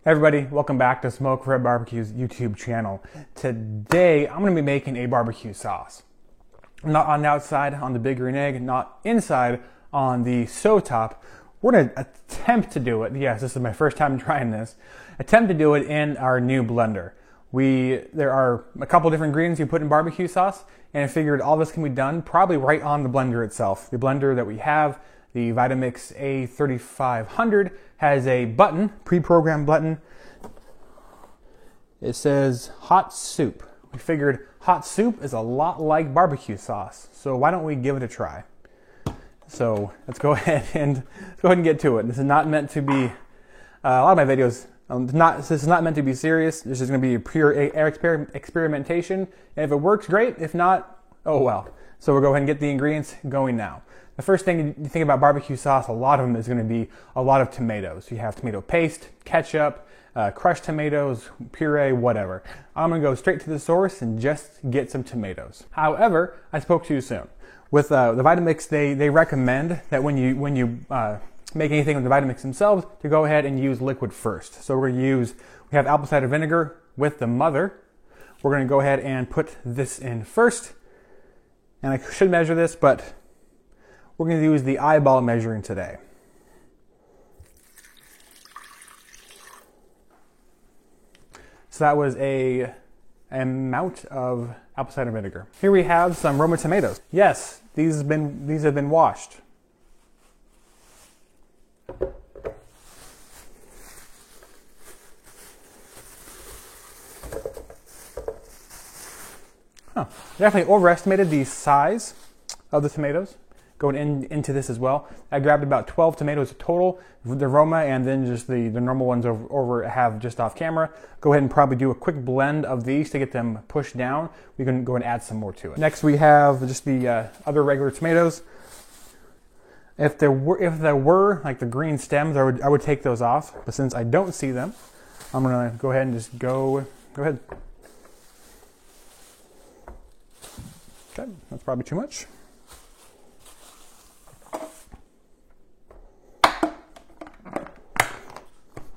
Hey everybody, welcome back to Smoke Red Barbecue's YouTube channel. Today, I'm going to be making a barbecue sauce. Not on the outside on the Big Green Egg, not inside on the stovetop. We're going to attempt to do it. Yes, this is my first time trying this. Attempt to do it in our new blender. There are a couple different ingredients you put in barbecue sauce, and I figured all this can be done probably right on the blender itself. The blender that we have, the Vitamix A3500, has a button, pre-programmed button. It says hot soup. We figured hot soup is a lot like barbecue sauce, so why don't we give it a try? So let's go ahead and get to it. This is not meant to be a lot of my videos. This is not meant to be serious. This is going to be a pure experimentation, and if it works, great. If not, oh well. So we'll go ahead and get the ingredients going now. The first thing you think about barbecue sauce, a lot of them is going to be a lot of tomatoes. You have tomato paste, ketchup, crushed tomatoes, puree, whatever. I'm going to go straight to the source and just get some tomatoes. However, I spoke too soon. With the Vitamix, they recommend that when you make anything with the Vitamix themselves, to go ahead and use liquid first. So we have apple cider vinegar with the mother. We're going to go ahead and put this in first. And I should measure this, but we're going to use the eyeball measuring today. So that was an amount of apple cider vinegar. Here we have some Roma tomatoes. Yes, these have been washed. Definitely overestimated the size of the tomatoes going into this as well. I grabbed about 12 tomatoes total, the Roma, and then just the normal ones over have just off camera. Go ahead and probably do a quick blend of these to get them pushed down. We can go and add some more to it. Next we have just the other regular tomatoes. If there were like the green stems, I would take those off, but since I don't see them, I'm gonna go ahead and just go ahead. Okay, that's probably too much.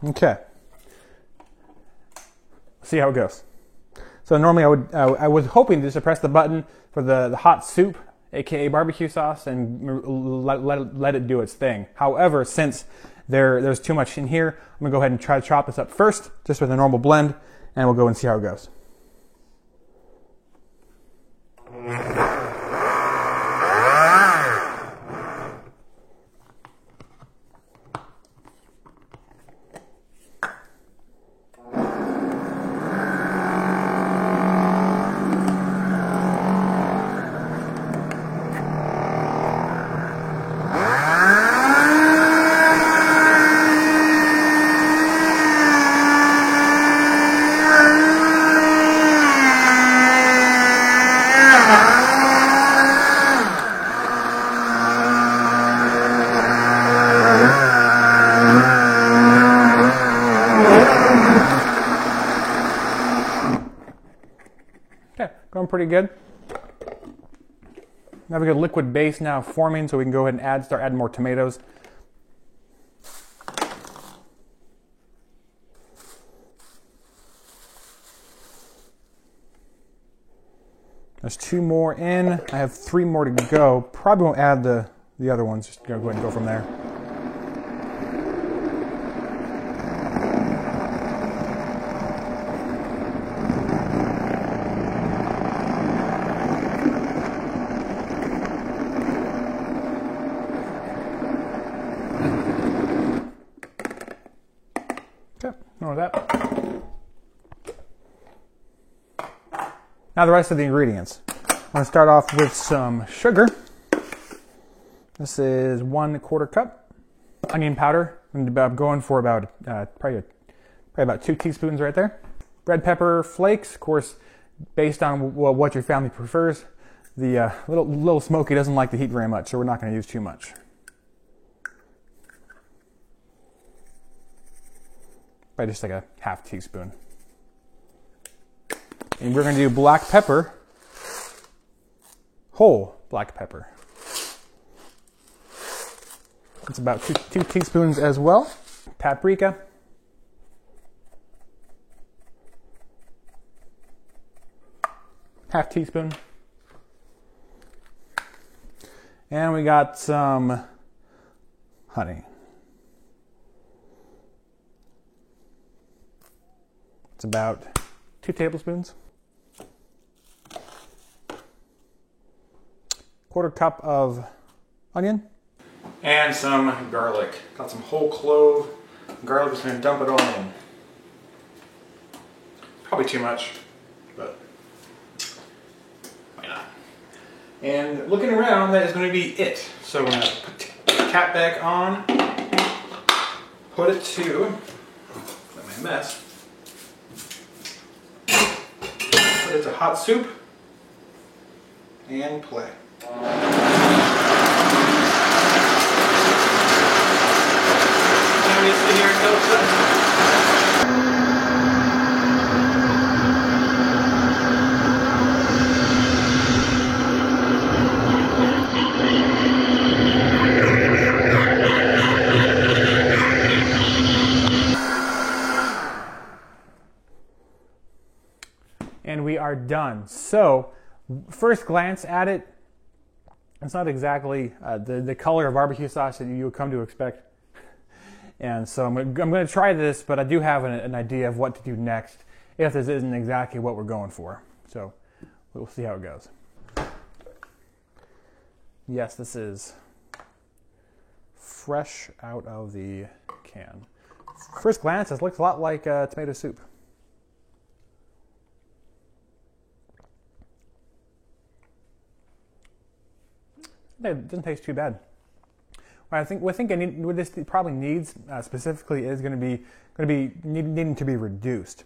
Okay. See how it goes. So normally I was hoping to just press the button for the hot soup, aka barbecue sauce, and let it do its thing. However, since there's too much in here, I'm gonna go ahead and try to chop this up first, just with a normal blend, and we'll go and see how it goes. Going pretty good. We have a good liquid base now forming, so we can go ahead and start adding more tomatoes. There's 2 more in. I have 3 more to go. Probably won't add the other ones. Just gonna go ahead and go from there. Okay, ignore that. Now the rest of the ingredients. I'm going to start off with some sugar. This is 1/4 cup. Onion powder. I'm going for about probably about 2 teaspoons right there. Red pepper flakes, of course, based on what your family prefers. The little Smoky doesn't like the heat very much, so we're not going to use too much. Probably just like a ½ teaspoon. And we're going to do black pepper, whole black pepper. It's about two teaspoons as well. Paprika. half teaspoon. And we got some honey. It's about 2 tablespoons. 1/4 cup of onion. And some garlic. Got some whole clove garlic. Just gonna dump it all in. Probably too much, but why not? And looking around, that is going to be it. So I'm going to put the cap back on, put it to, let my mess, put it to hot soup, and play. Now we sit here and go. And we are done. So, first glance at it, it's not exactly the color of barbecue sauce that you would come to expect. And so I'm going to try this, but I do have an idea of what to do next if this isn't exactly what we're going for. So we'll see how it goes. Yes, this is fresh out of the can. First glance, it looks a lot like tomato soup. It doesn't taste too bad. What what this probably needs specifically is going to be needing to be reduced.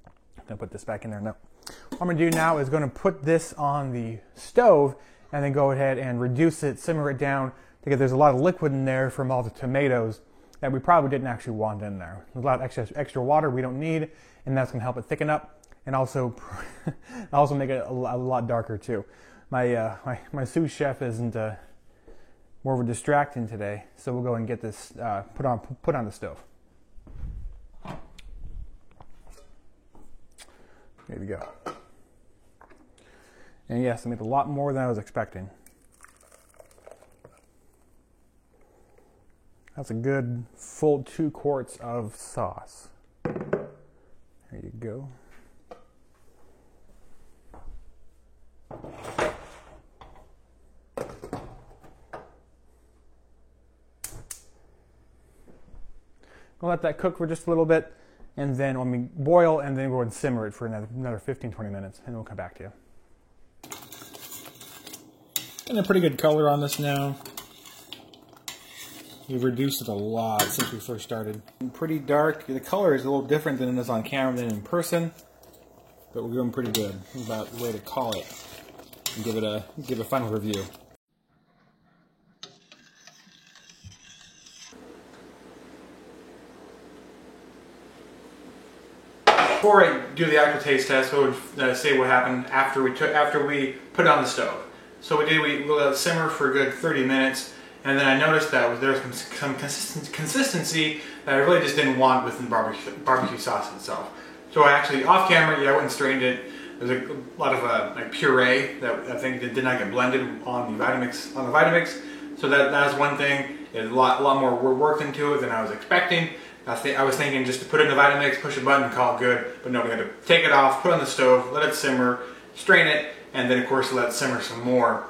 I'm gonna put this back in there now. What I'm gonna do now is going to put this on the stove and then go ahead and reduce it, simmer it down, because there's a lot of liquid in there from all the tomatoes that we probably didn't actually want in there. There's a lot of extra water we don't need, and that's going to help it thicken up and also make it a lot darker too. My sous chef isn't more of a distraction today, so we'll go and get this put on the stove. There we go. And yes, I made a lot more than I was expecting. That's a good full 2 quarts of sauce. There you go. We'll let that cook for just a little bit, and then when we boil, and then we'll go and simmer it for another 15-20 minutes, and then we'll come back to you. Getting a pretty good color on this now. We've reduced it a lot since we first started. Pretty dark. The color is a little different than it is on camera than in person, but we're doing pretty good. That's about the way to call it and give it a final review. Before I do the actual taste test, I would say what happened after we put it on the stove. So we let it simmer for a good 30 minutes, and then I noticed that there was some consistency that I really just didn't want within the barbecue sauce itself. So I actually, off camera, I went and strained it. There's a lot of like puree that I think did not get blended on the Vitamix. So that was one thing. It had a lot more work into it than I was expecting. I was thinking just to put it in the Vitamix, push a button, and call it good. But no, we had to take it off, put it on the stove, let it simmer, strain it, and then of course let it simmer some more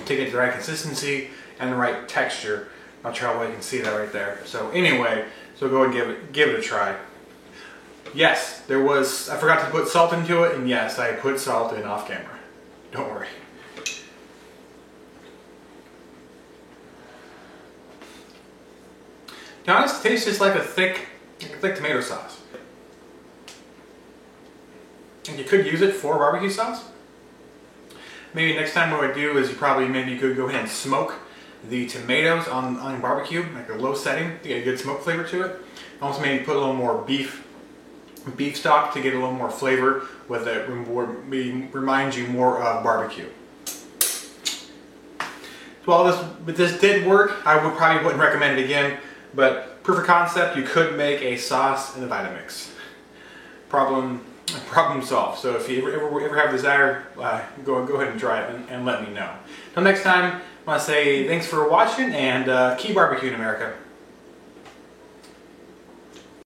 to get the right consistency and the right texture. Not sure how well you can see that right there. So anyway, so go and give it a try. Yes, I forgot to put salt into it, and yes, I put salt in off camera. Don't worry. To be honest, it tastes just like a thick tomato sauce. And you could use it for barbecue sauce. Maybe next time what I do is you could go ahead and smoke the tomatoes on barbecue, like a low setting, to get a good smoke flavor to it. Also maybe put a little more beef stock to get a little more flavor with it, remind you more of barbecue. Well, this did work. I probably wouldn't recommend it again. But proof of concept, you could make a sauce in the Vitamix. Problem, problem solved. So if you ever have a desire, go ahead and try it and let me know. Till next time, I want to say thanks for watching and keep barbecuing, America.